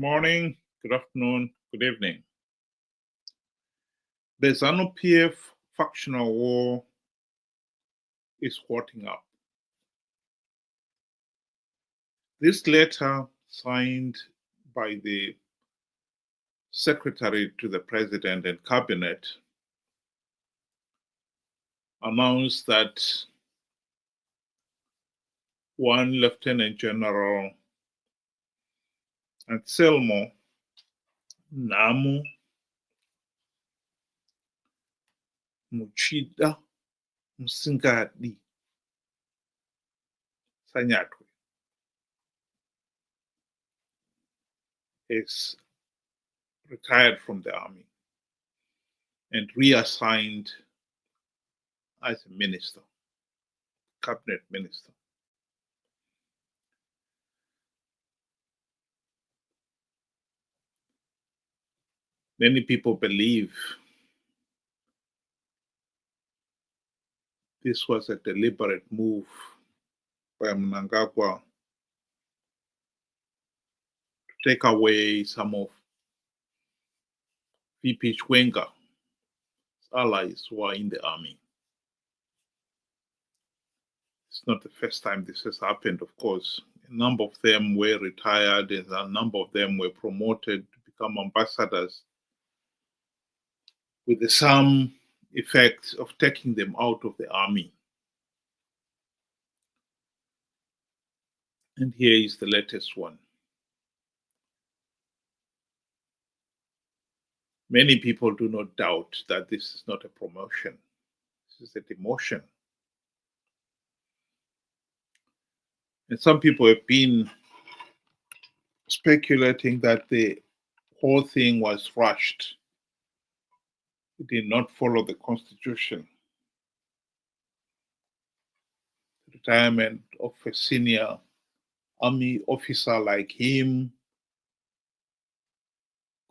morning, good afternoon, good evening. The Zanu PF factional war is hotting up. This letter, signed by the Secretary to the President and Cabinet, announced that one Lieutenant General Anselmo Namu Muchida Musingadi Sanyatwe is retired from the army and reassigned as a minister, cabinet minister. Many people believe this was a deliberate move by Mnangagwa to take away some of VP Chwenga's allies who are in the army. It's not the first time this has happened, of course. A number of them were retired and a number of them were promoted to become ambassadors with the sum effect of taking them out of the army. And here is the latest one. Many people do not doubt that this is not a promotion. This is a demotion. And some people have been speculating that the whole thing was rushed. It did not follow the Constitution. The retirement of a senior army officer like him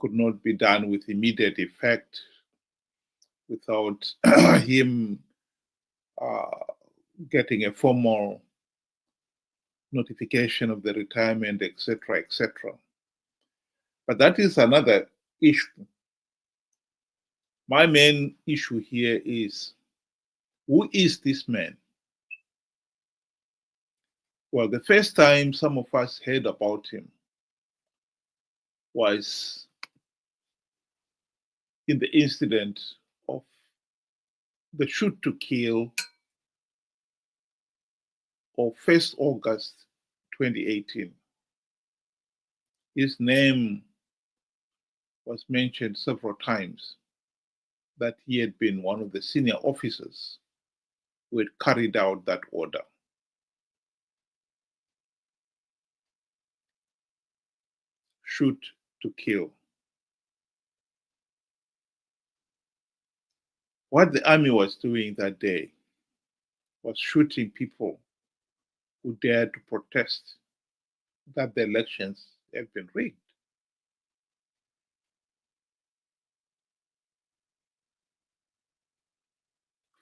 could not be done with immediate effect without him getting a formal notification of the retirement, etc., etc. But that is another issue. My main issue here is, who is this man? Well, the first time some of us heard about him was in the incident of the shoot to kill of 1st August 2018. His name was mentioned several times, that he had been one of the senior officers who had carried out that order. Shoot to kill. What the army was doing that day was shooting people who dared to protest that the elections have been rigged.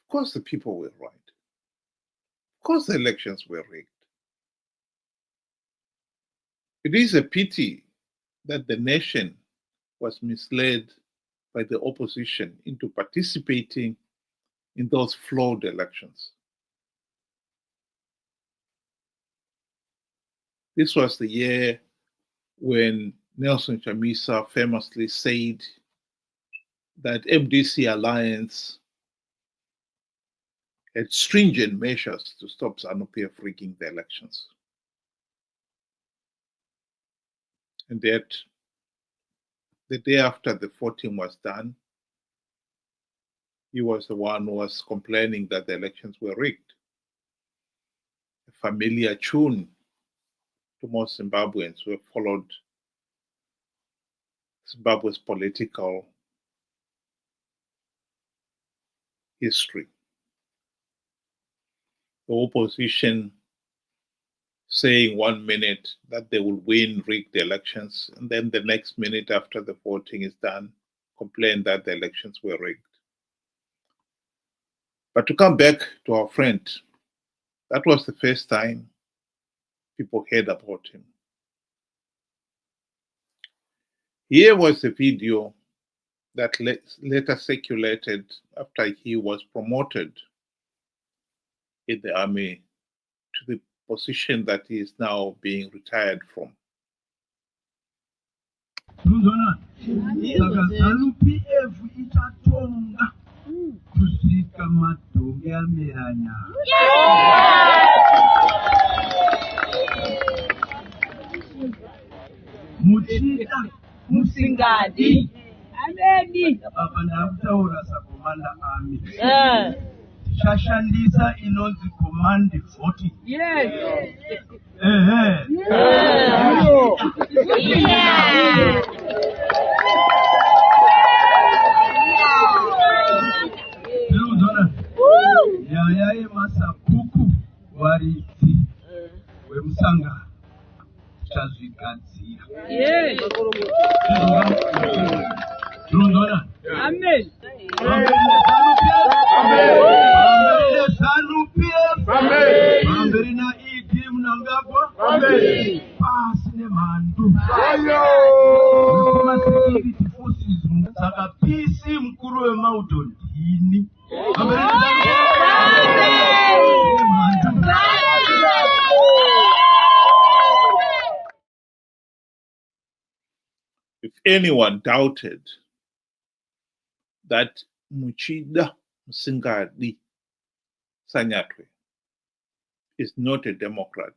Of course the people were right. Of course the elections were rigged. It is a pity that the nation was misled by the opposition into participating in those flawed elections. This was the year when Nelson Chamisa famously said that MDC Alliance had stringent measures to stop Zanu PF rigging the elections. And that the day after the voting was done, he was the one who was complaining that the elections were rigged. A familiar tune to most Zimbabweans who have followed Zimbabwe's political history. The opposition saying 1 minute that they will win rigged elections, and then the next minute after the voting is done, complain that the elections were rigged. But to come back to our friend, that was the first time people heard about him. Here was a video that later circulated after he was promoted in the army to the position that he is now being retired from. Zanu PF ichatonga kuzvika madhokwi amera nyanga. Muchida Musingadi. Apa ndakutaura sakomanda ami. Shashandisa inonzi command 40. Yes. Yaya masapuku wariti wemusanga tazvigadzira. Yes. Amen. Zanu PF. Amen. Na team nangagwa. Amen. Pasine mandu. Ayo. Security forces saka peace mkuru we mountain ini. If anyone doubted that Muchida Musingadi Sanyatwe is not a Democrat,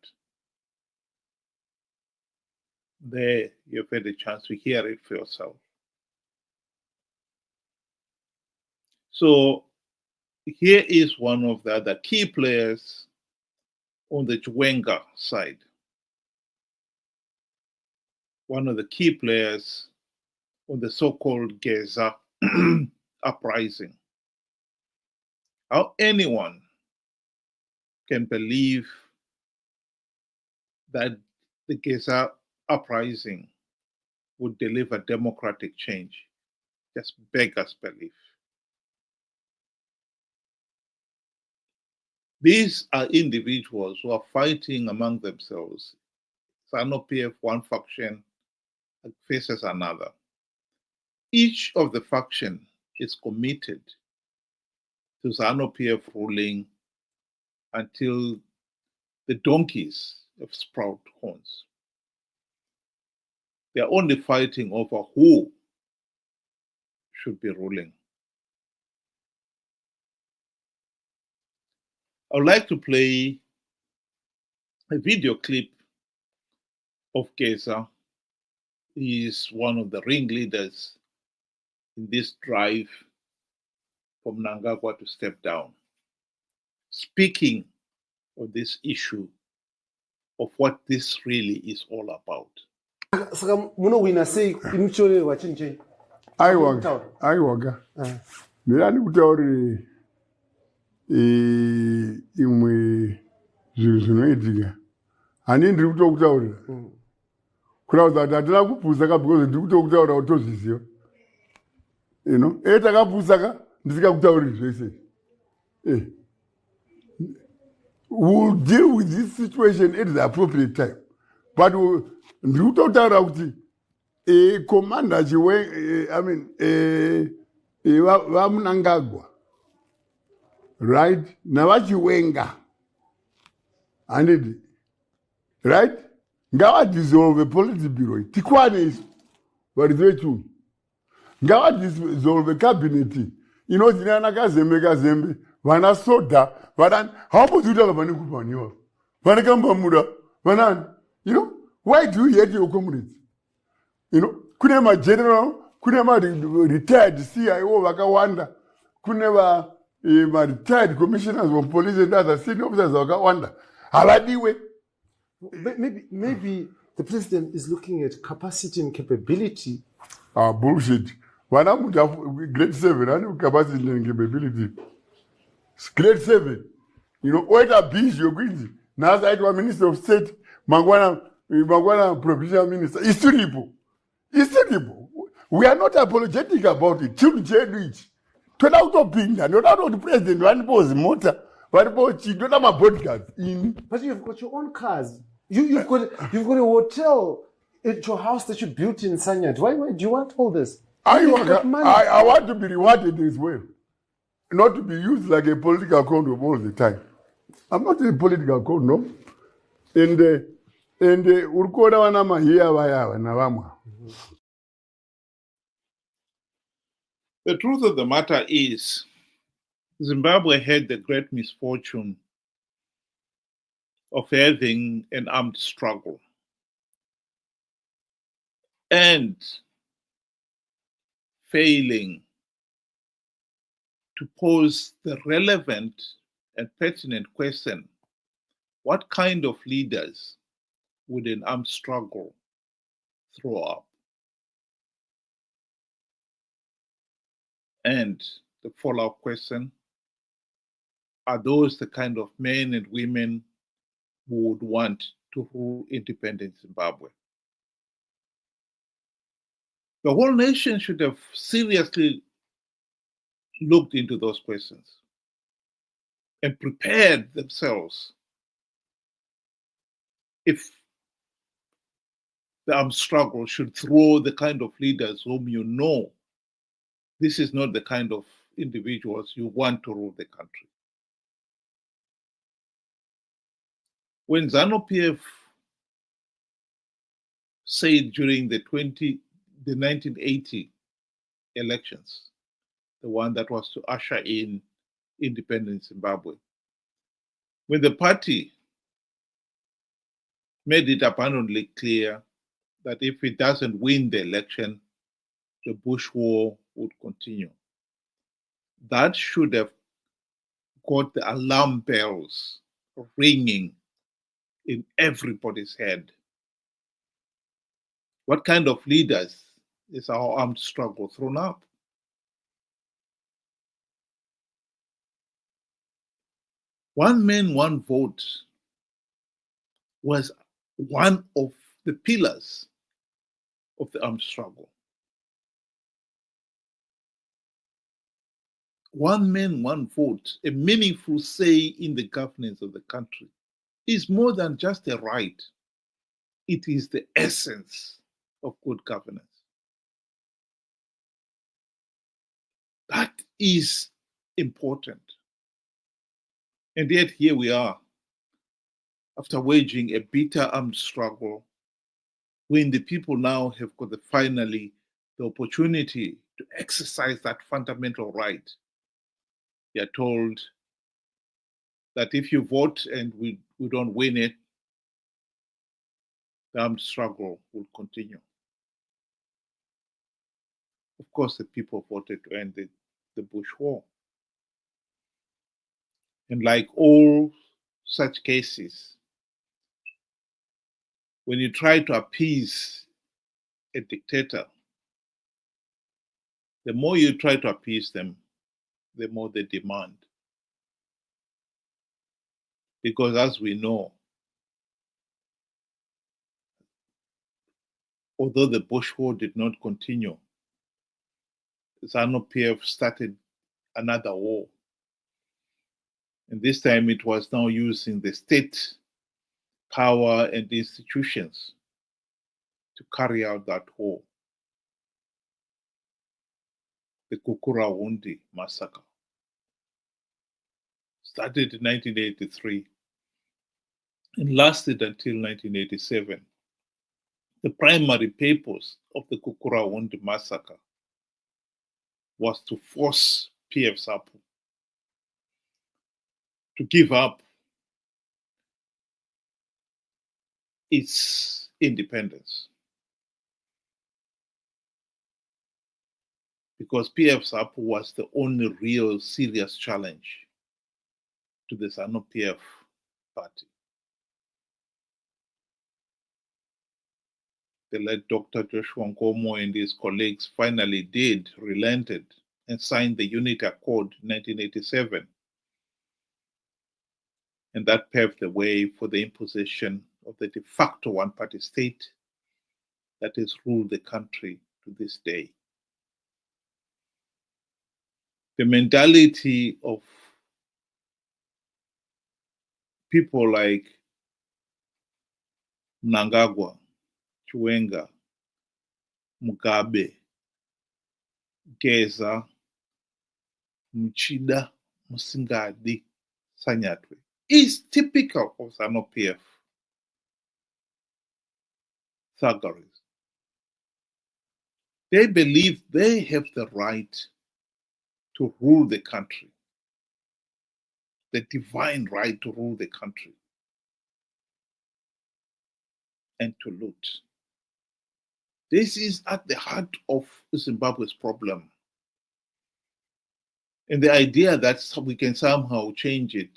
there you've had a chance to hear it for yourself. So here is one of the other key players on the nyanga side. One of the key players on the so-called Geza uprising. How anyone can believe that the Geza uprising would deliver democratic change just beggars belief. These are individuals who are fighting among themselves. Zanu PF, one faction faces another. Each of the faction is committed to Zanu PF ruling until the donkeys have sprout horns. They are only fighting over who should be ruling. I would like to play a video clip of Geza. He is one of the ringleaders in this drive from Mnangagwa to step down, speaking on this issue of what this really is all about. Aiwaga. Mirani kutauri imwe zvinhu zvinoitika. Handii ndiri kutokutaurira. Kurauza kuti handina kupusaka because ndiri kutokutaura utozviziva. You know, takapusaka ndisikakutauriri zvese. We'll deal with this situation at the appropriate time. But ndiri kutokutaura kuti commander vaMnangagwa, right? Navachiwenga, handidi, right? Ngava dissolve policy bureau. Tikwane isu, varizive chunhu. Ngava dissolve cabinet. Inozinana kazembe, vana soda, vanani, havambozviita vane kupaniwa. Vane kambamura, vanani. You know, why do you hate your comrades? You know, kune general, kune retired CIO vakawanda, kune retired commissioners of police and other senior officers vakawanda. Havadiwe. Maybe the president is looking at capacity and capability. Bullshit. When I'm grade 7, I know capacity and capability. Grade 7. You know, what a beast you're going. Now I was Minister of State, Mangwana Provincial Minister. It's terrible. It's terrible. We are not apologetic about it. Children change. Turn out of Pinda, not out of the president, one was motor, one was she don't have a bodyguard in. But you've got your own cars. You've got a hotel It's your house that you built in Sanyatwe. Why do you want all this? I You've got money. want to be rewarded as well, not to be used like a political condom all the time. I'm not a political condom. And urikona vana mahiya vaya vana vamwe. The truth of the matter is, Zimbabwe had the great misfortune of having an armed struggle and failing to pose the relevant and pertinent question: what kind of leaders would an armed struggle throw up? And the follow-up question: are those the kind of men and women who would want to rule independent Zimbabwe? The whole nation should have seriously looked into those questions and prepared themselves if the armed struggle should throw the kind of leaders whom you know this is not the kind of individuals you want to rule the country. When Zanu PF said during the 1980 elections, the one that was to usher in independent Zimbabwe, when the party made it abundantly clear that if it doesn't win the election, the Bush war would continue, that should have got the alarm bells ringing in everybody's head. What kind of leaders is our armed struggle thrown up? One man, one vote was one of the pillars of the armed struggle. One man, one vote, a meaningful say in the governance of the country, is more than just a right. It is the essence of good governance. That is important. And yet here we are, after waging a bitter armed struggle, when the people now have got finally the opportunity to exercise that fundamental right. They are told that if you vote and we don't win it, the armed struggle will continue. Of course, the people voted to end the Bush war. And like all such cases, when you try to appease a dictator, the more you try to appease them, the more they demand. Because as we know, although the Bush war did not continue, Zanu PF started another war. And this time it was now using the state power and institutions to carry out that war. The Kukurahundi massacre started in 1983 and lasted until 1987. The primary purpose of the Kukurahundi massacre was to force PF SAPU to give up its independence. Because PF SAPU was the only real serious challenge to the Zanu PF party. The late Dr. Joshua Nkomo and his colleagues finally relented, and signed the Unity Accord in 1987. And that paved the way for the imposition of the de facto one-party state that has ruled the country to this day. The mentality of people like Mnangagwa, Chiwenga, Mugabe, Geza, Muchida Musingadi, Sanyatwe is typical of Zanu PF thuggeries. They believe they have the right to rule the country, the divine right to rule the country and to loot. This is at the heart of Zimbabwe's problem. And the idea that we can somehow change it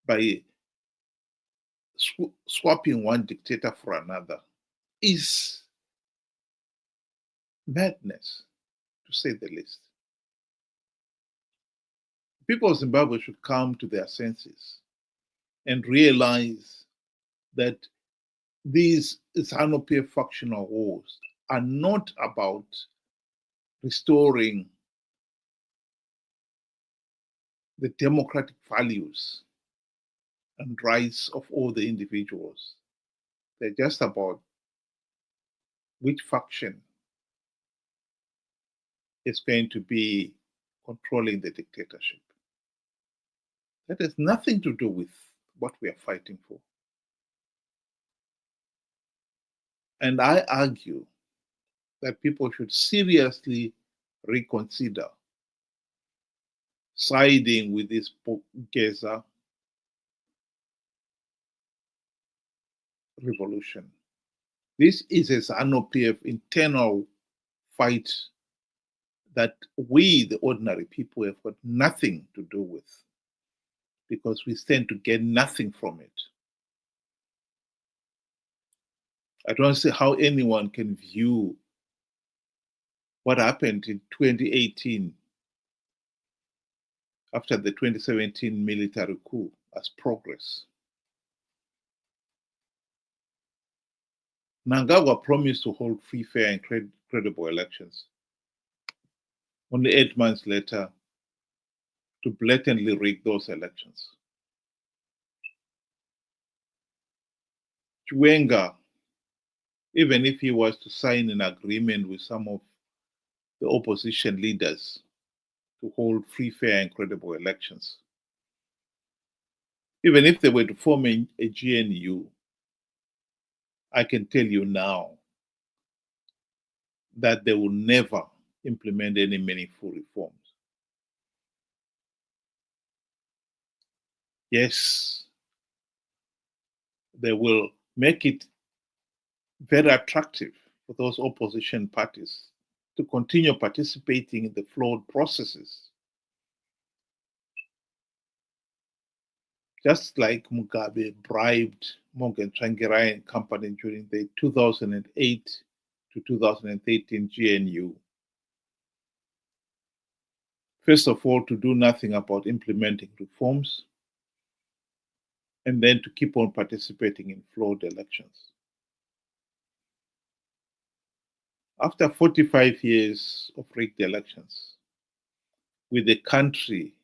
by swapping one dictator for another is madness, to say the least. People of Zimbabwe should come to their senses and realize that these Zanu PF factional wars are not about restoring the democratic values and rights of all the individuals. They're just about which faction is going to be controlling the dictatorship. That has nothing to do with what we are fighting for. And I argue that people should seriously reconsider siding with this Geza revolution. This is a Zanu PF internal fight that we, the ordinary people, have got nothing to do with, because we stand to get nothing from it. I don't see how anyone can view what happened in 2018 after the 2017 military coup as progress. Mnangagwa promised to hold free, fair, and credible elections. Only 8 months later, to blatantly rig those elections. Chiwenga, even if he was to sign an agreement with some of the opposition leaders to hold free, fair, and credible elections, even if they were to form a GNU, I can tell you now that they will never implement any meaningful reforms. Yes, they will make it very attractive for those opposition parties to continue participating in the flawed processes. Just like Mugabe bribed Morgan Tsvangirai and company during the 2008 to 2013 GNU. First of all, to do nothing about implementing reforms, and then to keep on participating in flawed elections. After 45 years of rigged elections, with the country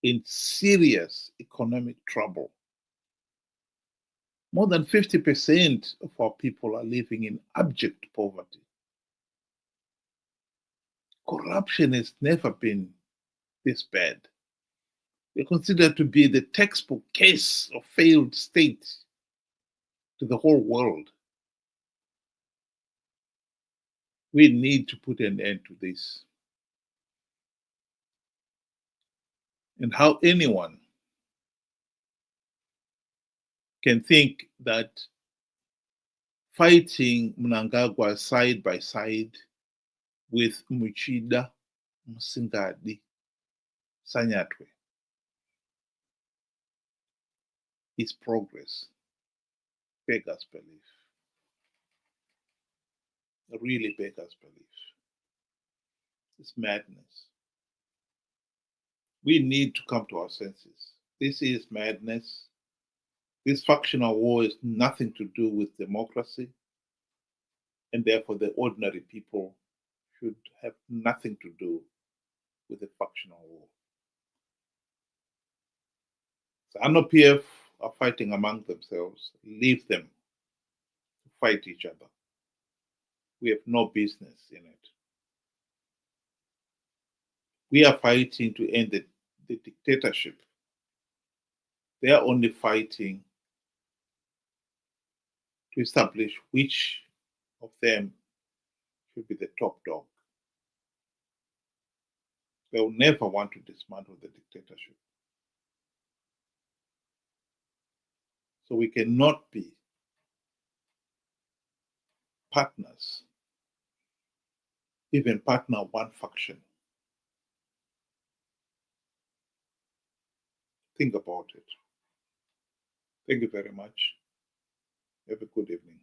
in serious economic trouble, more than 50% of our people are living in abject poverty. Corruption has never been this bad. They're considered to be the textbook case of failed state to the whole world. We need to put an end to this. And how anyone can think that fighting Mnangagwa side by side with Muchida Musingadi, Sanyatwe is progress. Beggars belief. Really beggars belief. It's madness. We need to come to our senses. This is madness. This factional war has nothing to do with democracy, and therefore the ordinary people should have nothing to do with the factional war. Zanu PF are fighting among themselves. Leave them to fight each other. We have no business in it. We are fighting to end the dictatorship. They are only fighting to establish which of them should be the top dog. They will never want to dismantle the dictatorship. So we cannot be partners, even partner one faction. Think about it. Thank you very much. Have a good evening.